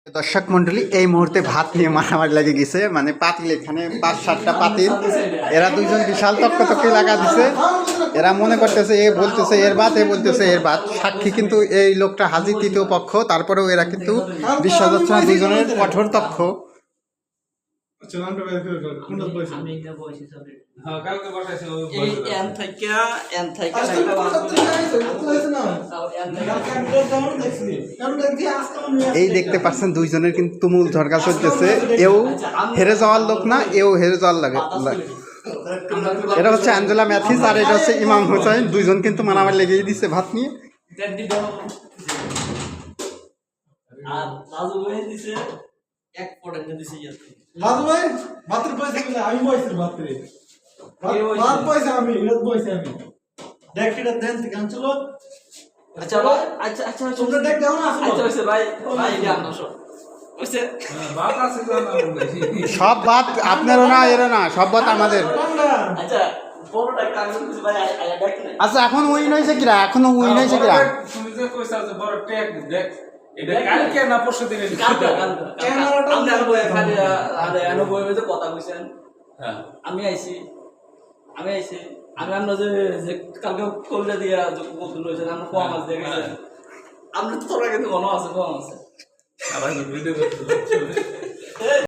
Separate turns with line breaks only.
দর্শক মন্ডলী এই মুহূর্তে ভাত নিয়ে মারামারি লাগে গেছে, মানে পাতিল এখানে 5-7টা পাতিল, এরা দুইজন বিশাল তক্কি লাগা দিছে। এরা মনে করতেছে এ বলতেছে এর ভাত, এ বলতেছে এর ভাত। সাক্ষী কিন্তু এই লোকটা হাজির তৃতীয় পক্ষ, তারপরেও এরা কিন্তু বিশ্বাস হচ্ছে না দুইজনের কঠোর তক্ষ। এই দেখতে পাচ্ছেন দুইজনের কিন্তু তুমুল ঝড়কা চলতেছে, এও হেরে যাওয়ার লোক না, এও হেরে যাওয়ার লাগে। এটা হচ্ছে অ্যাঞ্জেলা ম্যাথিস আর এটা হচ্ছে ইমাম হোসেন, দুইজন কিন্তু মারামারি লেগেই দিচ্ছে ভাত নিয়ে। সব ভাত আপনারও না, এরও না, সব ভাত আমাদের। আচ্ছা এখন উইন হয়েছে কিরা, এখনো উইন হয়েছে কিরা?
আমি আইছি আমরা যে কালকে কলটা দিয়া আমরা কম মাছ দিয়ে গেছেন, আমরা তো তোরা কিন্তু মনে আছে কম আছে।